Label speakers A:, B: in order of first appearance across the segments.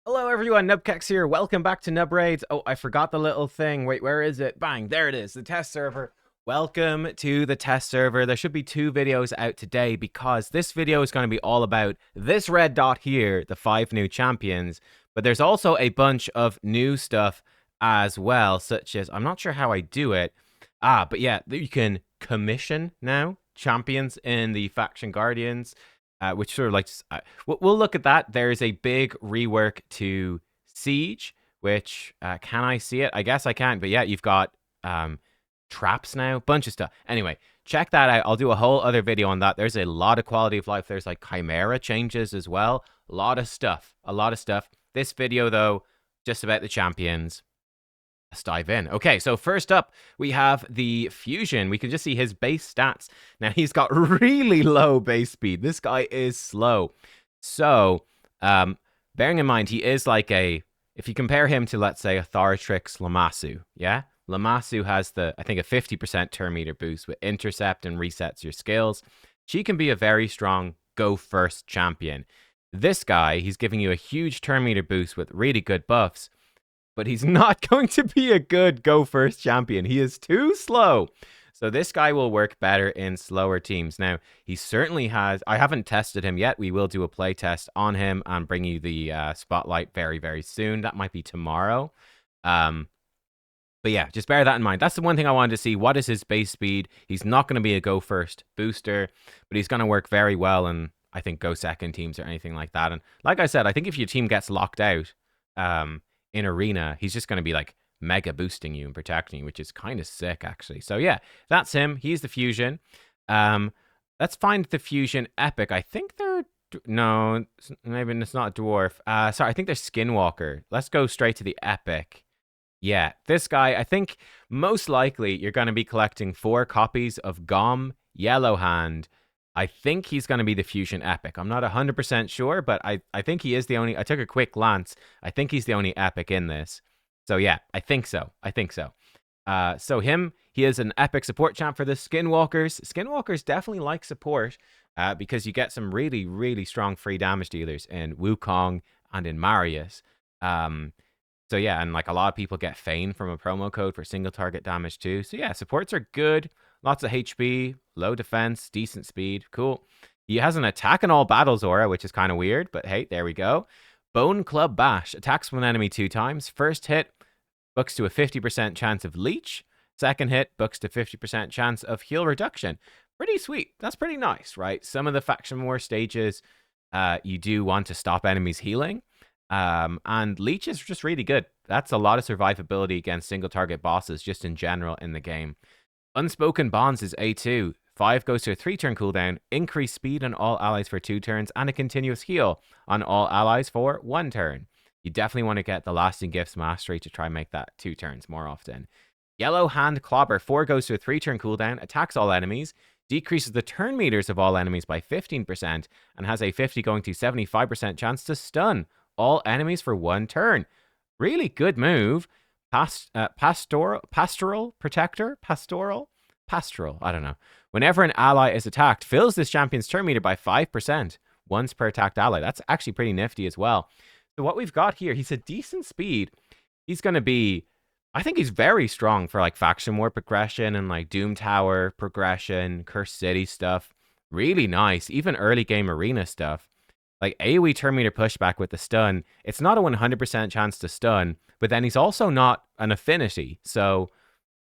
A: Hello everyone, nubkeks here. Welcome back to Nub Raids. Oh, I forgot the little thing. Wait, where is it? Bang, there it is, the test server. Welcome to the test server. There should be 2 videos out today because this video is going to be all about this red dot here, the 5 new champions. But there's also a bunch of new stuff as well, such as, I'm not sure how I do it. But yeah, you can commission now champions in the Faction Guardians, which sort of like we'll look at that. There's a big rework to Siege, which can I see it? I guess I can, but yeah, you've got traps now, bunch of stuff. Anyway, check that out. I'll do a whole other video on that. There's a lot of quality of life. There's like Chimera changes as well. A lot of stuff. A lot of stuff. This video though, just about the champions. Let's dive in. Okay, so first up, we have the Fusion. We can just see his base stats. Now, he's got really low base speed. This guy is slow. So, bearing in mind, he is like if you compare him to, let's say, a Tharatrix Lamassu, yeah? Lamassu has I think, a 50% turn meter boost with intercept and resets your skills. She can be a very strong go-first champion. This guy, he's giving you a huge turn meter boost with really good buffs, but he's not going to be a good go first champion. He is too slow. So this guy will work better in slower teams. Now, he certainly has, I haven't tested him yet. We will do a play test on him and bring you the spotlight very, very soon. That might be tomorrow. But yeah, just bear that in mind. That's the one thing I wanted to see. What is his base speed? He's not going to be a go first booster, but he's going to work very well in, I think, go second teams or anything like that. And like I said, I think if your team gets locked out, in arena, he's just going to be like mega boosting you and protecting you, which is kind of sick actually. So yeah, that's him. He's the Fusion. Let's find the Fusion epic. I think they're no, maybe it's not a dwarf. Sorry, I think they're Skinwalker. Let's go straight to the epic. Yeah, this guy, I think most likely you're going to be collecting 4 copies of Gom Yellow Hand. I think he's going to be the Fusion Epic. I'm not 100% sure, but I think he is the only... I took a quick glance. I think he's the only Epic in this. So yeah, I think so. So he is an Epic support champ for the Skinwalkers. Skinwalkers definitely like support because you get some really, really strong free damage dealers in Wukong and in Marius. So yeah, and like a lot of people get Feign from a promo code for single target damage too. So yeah, supports are good. Lots of HP, low defense, decent speed. Cool. He has an attack in all battles aura, which is kind of weird, but hey, there we go. Bone Club Bash. Attacks one enemy 2 times. First hit, books to a 50% chance of leech. Second hit, books to 50% chance of heal reduction. Pretty sweet. That's pretty nice, right? Some of the faction war stages, you do want to stop enemies healing. And leech is just really good. That's a lot of survivability against single target bosses just in general in the game. Unspoken Bonds is A2. 5 goes to a 3-turn cooldown, increase speed on all allies for 2 turns, and a continuous heal on all allies for 1 turn. You definitely want to get the Lasting Gifts Mastery to try and make that 2 turns more often. Yellow Hand Clobber. 4 goes to a 3-turn cooldown, attacks all enemies, decreases the turn meters of all enemies by 15%, and has a 50 going to 75% chance to stun all enemies for 1 turn. Really good move. Pastoral Protector? Pastoral? I don't know. Whenever an ally is attacked, fills this champion's turn meter by 5% once per attacked ally. That's actually pretty nifty as well. So what we've got here, he's a decent speed. He's going to be, I think he's very strong for like Faction War progression and like Doom Tower progression, Cursed City stuff. Really nice. Even early game arena stuff. Like AoE turn meter pushback with the stun, it's not a 100% chance to stun, but then he's also not an affinity. So,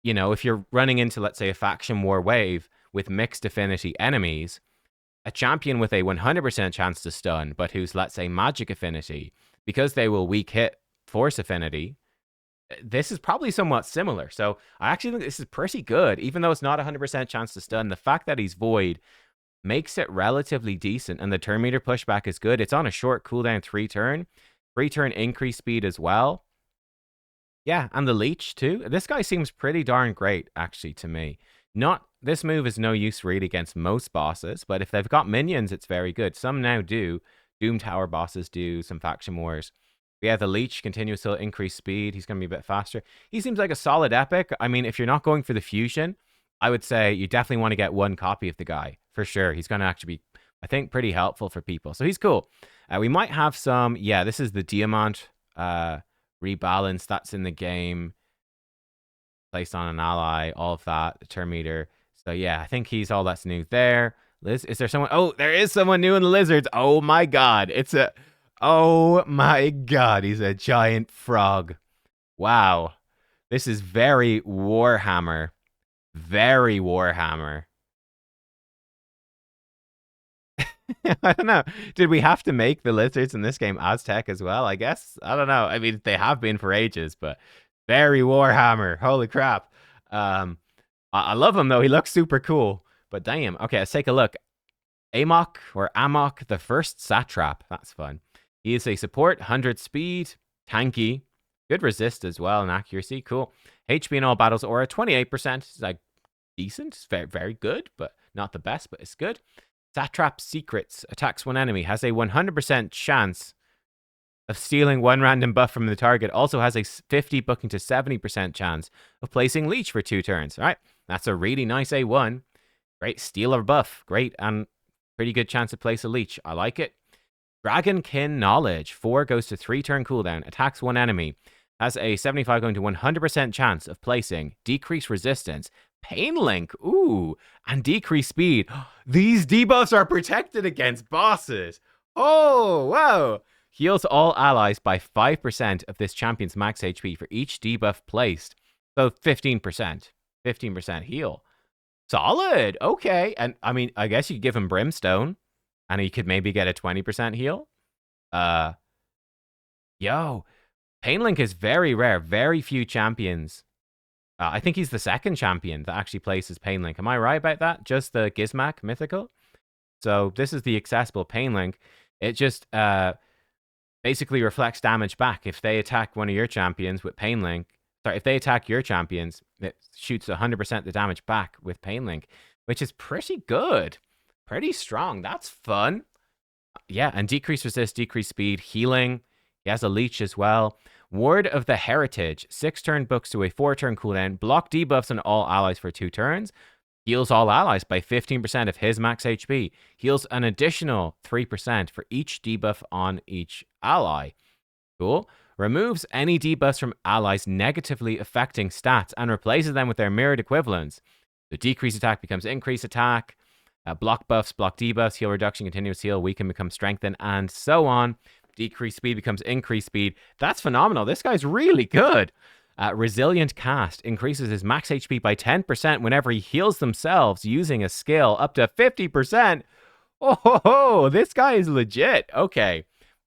A: you know, if you're running into, let's say, a faction war wave with mixed affinity enemies, a champion with a 100% chance to stun, but who's, let's say, magic affinity, because they will weak hit force affinity, this is probably somewhat similar. So I actually think this is pretty good, even though it's not a 100% chance to stun. The fact that he's void makes it relatively decent, and the turn meter pushback is good. It's on a short cooldown 3-turn. 3-turn increase speed as well. Yeah, and the leech too. This guy seems pretty darn great, actually, to me. This move is no use really against most bosses, but if they've got minions, it's very good. Some now do. Doom Tower bosses do, some faction wars. But yeah, the leech continues to increase speed. He's going to be a bit faster. He seems like a solid epic. I mean, if you're not going for the fusion, I would say you definitely want to get 1 copy of the guy, for sure. He's going to actually be I think pretty helpful for people. So he's cool. We might have some, yeah, this is the Diamant rebalance that's in the game. Placed on an ally, all of that, the turn meter. So yeah, I think he's all that's new there. Liz, is there someone? Oh, there is someone new in the lizards. Oh my god, oh my god, he's a giant frog. Wow, this is very Warhammer, very Warhammer. I don't know. Did we have to make the lizards in this game Aztec as well? I guess. I don't know. I mean, they have been for ages, but very Warhammer. Holy crap. I love him though. He looks super cool. But damn. Okay, let's take a look. Amok or Amok, the first satrap. That's fun. He is a support, 100 speed, tanky, good resist as well and accuracy. Cool. HP in all battles aura, 28%. It's like decent. It's very, very good, but not the best, but it's good. Satrap Secrets attacks one enemy, has a 100% chance of stealing one random buff from the target. Also has a 50 booking to 70% chance of placing Leech for 2 turns. All right, that's a really nice A1. Great, steal a buff. Great, and pretty good chance to place a Leech. I like it. Dragonkin Knowledge. 4 goes to 3 turn cooldown. Attacks one enemy. Has a 75 going to 100% chance of placing decreased resistance, Pain Link, ooh, and decreased speed. These debuffs are protected against bosses. Oh, wow. Heals all allies by 5% of this champion's max HP for each debuff placed. So 15%. 15% heal. Solid. Okay. And I mean, I guess you could give him Brimstone and he could maybe get a 20% heal. Yo, Pain Link is very rare. Very few champions. I think he's the second champion that actually places Pain Link. Am I right about that? Just the Gizmak Mythical? So this is the accessible Pain Link. It just basically reflects damage back. If they attack one of your champions with Pain Link, sorry, if they attack your champions, it shoots 100% the damage back with Pain Link, which is pretty good. Pretty strong. That's fun. Yeah, and decreased resist, decreased speed, healing. He has a leech as well. Ward of the Heritage. 6 turn books to a 4 turn cooldown. Block debuffs on all allies for 2 turns. Heals all allies by 15% of his max HP. Heals an additional 3% for each debuff on each ally. Cool. Removes any debuffs from allies negatively affecting stats and replaces them with their mirrored equivalents. The decreased attack becomes increased attack. Block buffs, block debuffs, heal reduction, continuous heal, weaken becomes strengthen, and so on. Decreased speed becomes increased speed. That's phenomenal. This guy's really good. Resilient Cast increases his max HP by 10% whenever he heals themselves using a skill up to 50%. Oh, this guy is legit. Okay.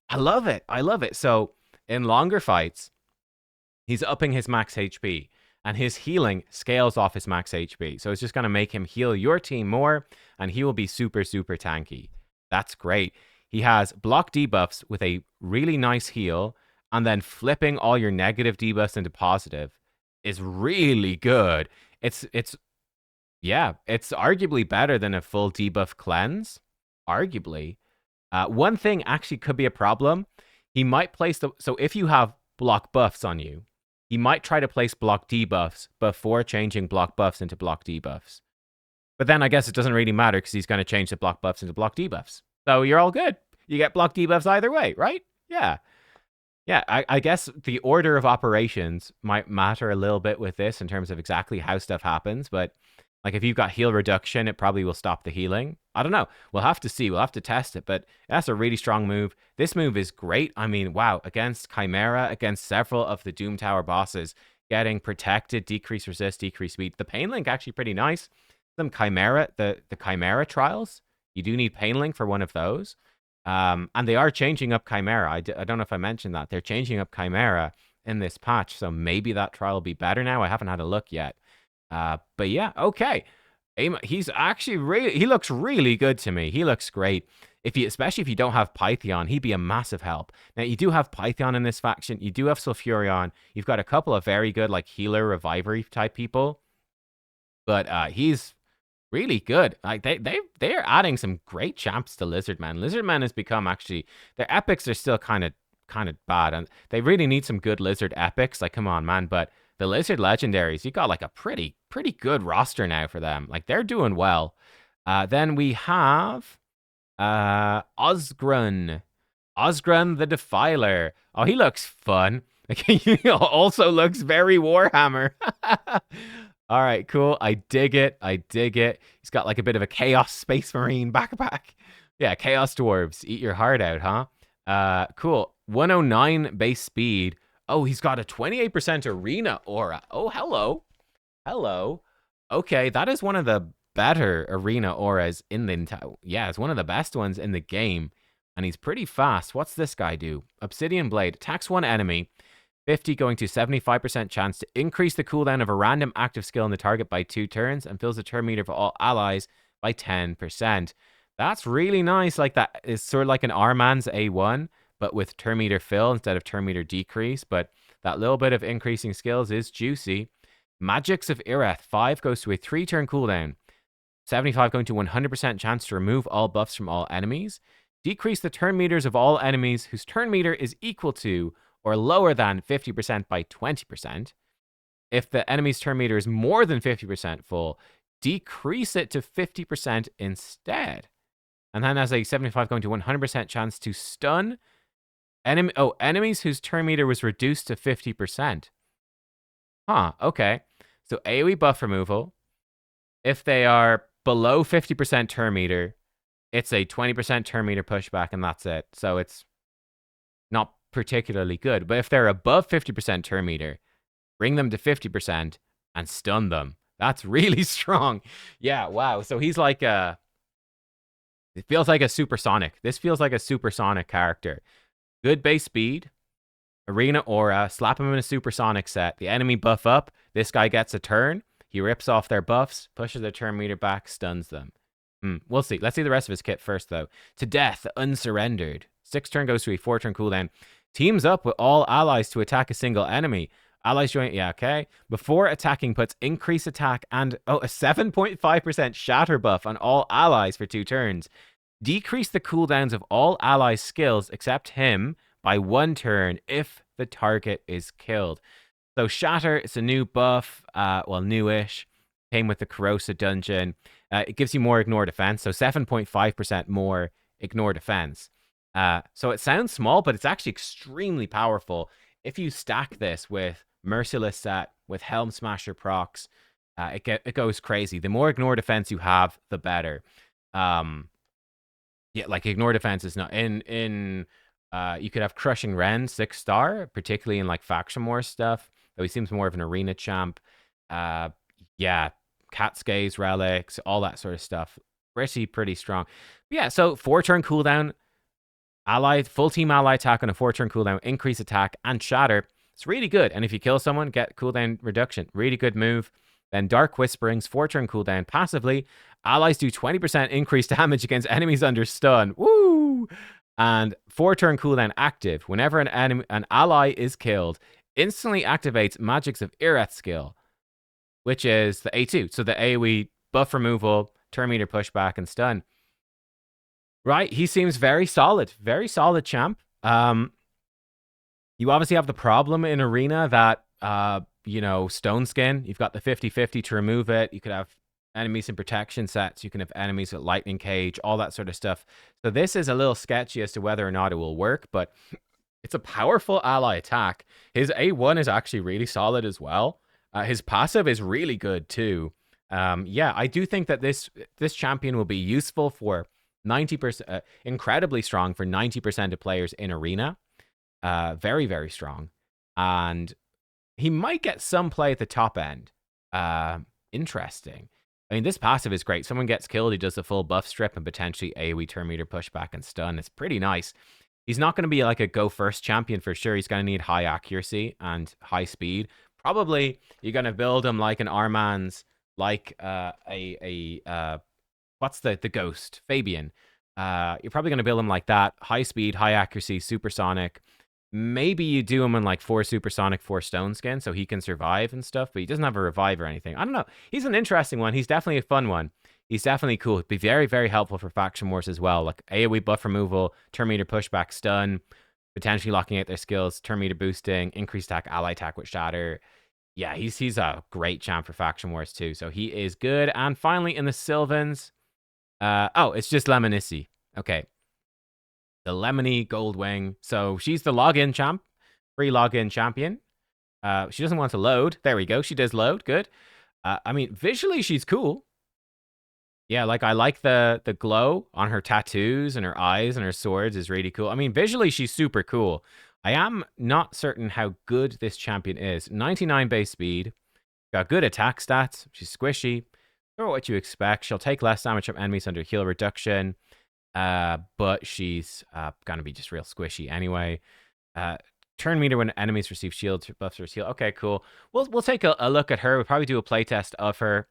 A: I love it. I love it. So in longer fights, he's upping his max HP and his healing scales off his max HP. So it's just going to make him heal your team more and he will be super, super tanky. That's great. He has block debuffs with a really nice heal, and then flipping all your negative debuffs into positive is really good. It's arguably better than a full debuff cleanse. Arguably. One thing actually could be a problem. He might place so if you have block buffs on you, he might try to place block debuffs before changing block buffs into block debuffs. But then I guess it doesn't really matter because he's going to change the block buffs into block debuffs. So you're all good. You get block debuffs either way, right? Yeah. Yeah, I guess the order of operations might matter a little bit with this in terms of exactly how stuff happens. But like if you've got heal reduction, it probably will stop the healing. I don't know. We'll have to see. We'll have to test it. But that's a really strong move. This move is great. I mean, wow. Against Chimera, against several of the Doom Tower bosses, getting protected, decrease resist, decrease speed. The Pain Link actually pretty nice. Some Chimera, the Chimera trials. You do need Pain Link for one of those. And they are changing up Chimera. I don't know if I mentioned that. They're changing up Chimera in this patch. So maybe that trial will be better now. I haven't had a look yet. But yeah, okay. He's actually he looks really good to me. He looks great. Especially if you don't have Pytheon, he'd be a massive help. Now, you do have Pytheon in this faction. You do have Sulfurion. You've got a couple of very good, like, healer, reviver type people. But he's really good. Like they're adding some great champs to Lizardman. Lizardman has become actually their epics are still kind of bad, and they really need some good lizard epics. Like, come on, man. But the lizard legendaries, you got like a pretty good roster now for them. Like they're doing well. Then we have Osgrren. Osgrren the Defiler. Oh, he looks fun. He also looks very Warhammer. All right, cool. I dig it. I dig it. He's got like a bit of a Chaos Space Marine backpack. Yeah, Chaos Dwarves. Eat your heart out, huh? Cool. 109 base speed. Oh, he's got a 28% arena aura. Oh, hello. Hello. Okay, that is one of the better arena auras in the entire... Yeah, it's one of the best ones in the game. And he's pretty fast. What's this guy do? Obsidian Blade. Attacks one enemy. 50 going to 75% chance to increase the cooldown of a random active skill in the target by 2 turns and fills the turn meter for all allies by 10%. That's really nice. Like that is sort of like an R-Man's A1, but with turn meter fill instead of turn meter decrease. But that little bit of increasing skills is juicy. Magics of Ireth. 5 goes to a 3-turn cooldown. 75 going to 100% chance to remove all buffs from all enemies. Decrease the turn meters of all enemies whose turn meter is equal to or lower than 50% by 20%. If the enemy's turn meter is more than 50% full, decrease it to 50% instead. And then has a 75 going to 100% chance to stun enemies whose turn meter was reduced to 50%. Huh, okay. So AoE buff removal. If they are below 50% turn meter, it's a 20% turn meter pushback, and that's it. So it's not particularly good. But if they're above 50% turn meter, bring them to 50% and stun them. That's really strong. Yeah, wow. So he's like a... It feels like a supersonic. This feels like a supersonic character. Good base speed. Arena aura. Slap him in a supersonic set. The enemy buff up. This guy gets a turn. He rips off their buffs, pushes their turn meter back, stuns them. We'll see. Let's see the rest of his kit first, though. To Death, Unsurrendered. 6 turn goes to a 4-turn cooldown. Teams up with all allies to attack a single enemy. Allies join... Yeah, okay. Before attacking, puts increase attack and... Oh, a 7.5% shatter buff on all allies for 2 turns. Decrease the cooldowns of all allies' skills except him by 1 turn if the target is killed. So Shatter, it's a new buff, well, newish. Came with the Corrosive Dungeon. It gives you more ignore defense, so 7.5% more ignore defense. So it sounds small, but it's actually extremely powerful. If you stack this with Merciless Set, with Helm Smasher procs, it goes crazy. The more ignore defense you have, the better. Yeah, like ignore defense is not... you could have Crushing Ren, 6-star, particularly in like Faction War stuff. Though he seems more of an arena champ. Yeah, Cat's Gaze relics, all that sort of stuff. Pretty strong. But yeah, so 4-turn cooldown, full team ally attack on a 4-turn cooldown, increase attack, and shatter. It's really good. And if you kill someone, get cooldown reduction. Really good move. Then Dark Whisperings, 4-turn cooldown. Passively, allies do 20% increased damage against enemies under stun. Woo! And 4-turn cooldown active. Whenever an ally is killed, instantly activates Magics of Ireth skill, which is the A2. So the AoE buff removal, turn meter pushback, and stun. Right, he seems very solid champ. You obviously have the problem in Arena that, Stone Skin, you've got the 50-50 to remove it. You could have enemies in protection sets. You can have enemies with lightning cage, all that sort of stuff. So this is a little sketchy as to whether or not it will work, but it's a powerful ally attack. His A1 is actually really solid as well. His passive is really good too. Yeah, I do think that this champion will be useful for 90%, incredibly strong for 90% of players in Arena. Very, very strong. And he might get some play at the top end. Interesting. I mean, this passive is great. Someone gets killed, he does the full buff strip and potentially AoE turn meter pushback and stun. It's pretty nice. He's not going to be like a go first champion for sure. He's going to need high accuracy and high speed. Probably you're going to build him like an Arman's, like what's the ghost? Fabian. You're probably going to build him like that. High speed, high accuracy, supersonic. Maybe you do him in like 4 supersonic, 4 stone skin so he can survive and stuff, but he doesn't have a revive or anything. I don't know. He's an interesting one. He's definitely a fun one. He's definitely cool. It'd be very, very helpful for Faction Wars as well. Like AoE buff removal, turn meter pushback, stun, potentially locking out their skills, turn meter boosting, increased attack, ally attack with shatter. Yeah, he's a great champ for Faction Wars too. So he is good. And finally in the Sylvans, it's just Lemonissi. Okay. The Lemony Goldwing. So she's the login champ. Free login champion. She doesn't want to load. There we go. She does load. Good. I mean, visually, she's cool. Yeah, like I like the glow on her tattoos and her eyes and her swords is really cool. I mean, visually, she's super cool. I am not certain how good this champion is. 99 base speed. Got good attack stats. She's squishy. Sort of what you expect. She'll take less damage from enemies under heal reduction. But she's gonna be just real squishy anyway. Turn meter when enemies receive shield buffs or heal. Okay, cool. We'll take a look at her. We'll probably do a playtest of her.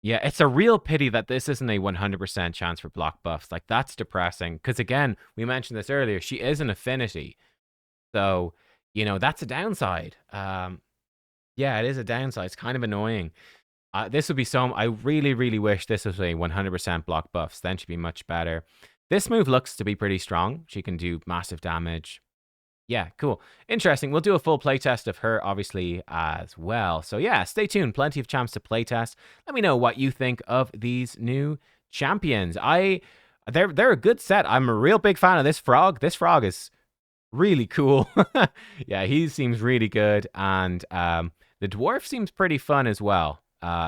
A: Yeah, it's a real pity that this isn't a 100% chance for block buffs. Like, that's depressing. Because, again, we mentioned this earlier. She is an affinity. So, that's a downside. Yeah, it is a downside. It's kind of annoying. This would be I really, really wish this was a 100% block buffs. Then she'd be much better. This move looks to be pretty strong. She can do massive damage. Yeah, cool. Interesting. We'll do a full playtest of her, obviously, as well. So, yeah, stay tuned. Plenty of champs to playtest. Let me know what you think of these new champions. They're a good set. I'm a real big fan of this frog. This frog is really cool. Yeah, he seems really good. And the dwarf seems pretty fun as well.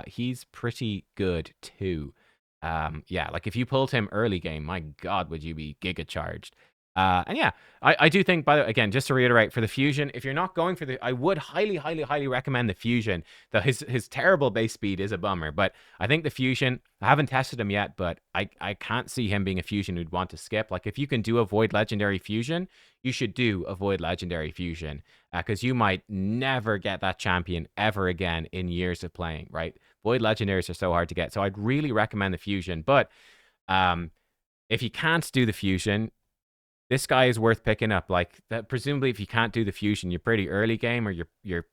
A: He's pretty good, too. Yeah, like if you pulled him early game, my God, would you be giga charged. And yeah, I do think, by the way, again, just to reiterate, for the fusion, if you're not going for I would highly, highly, highly recommend the fusion. Though his terrible base speed is a bummer, but I think the fusion, I haven't tested him yet, but I can't see him being a fusion who'd want to skip. Like, if you can do avoid legendary fusion, you should do avoid legendary fusion, because you might never get that champion ever again in years of playing, right? Void legendaries are so hard to get, so I'd really recommend the fusion. But if you can't do the fusion, this guy is worth picking up. Like, that, presumably, if you can't do the fusion, you're pretty early game, or you're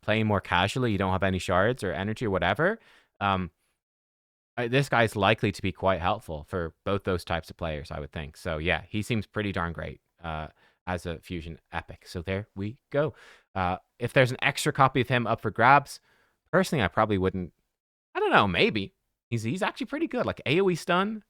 A: playing more casually, you don't have any shards or energy or whatever. This guy's likely to be quite helpful for both those types of players, I would think. So yeah, he seems pretty darn great as a fusion epic. So there we go. If there's an extra copy of him up for grabs, personally, I probably wouldn't. I don't know, maybe. He's actually pretty good. Like, AoE stun,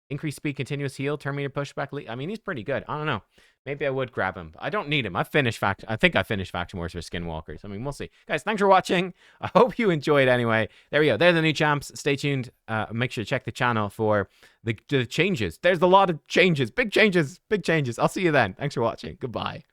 A: increased speed, continuous heal, turn meter, pushback. I mean, he's pretty good. I don't know. Maybe I would grab him. I don't need him. I think I finished Faction Wars for Skinwalkers. I mean, we'll see. Guys, thanks for watching. I hope you enjoyed anyway. There we go. They're the new champs. Stay tuned. Make sure to check the channel for the changes. There's a lot of changes. Big changes. Big changes. I'll see you then. Thanks for watching. Goodbye.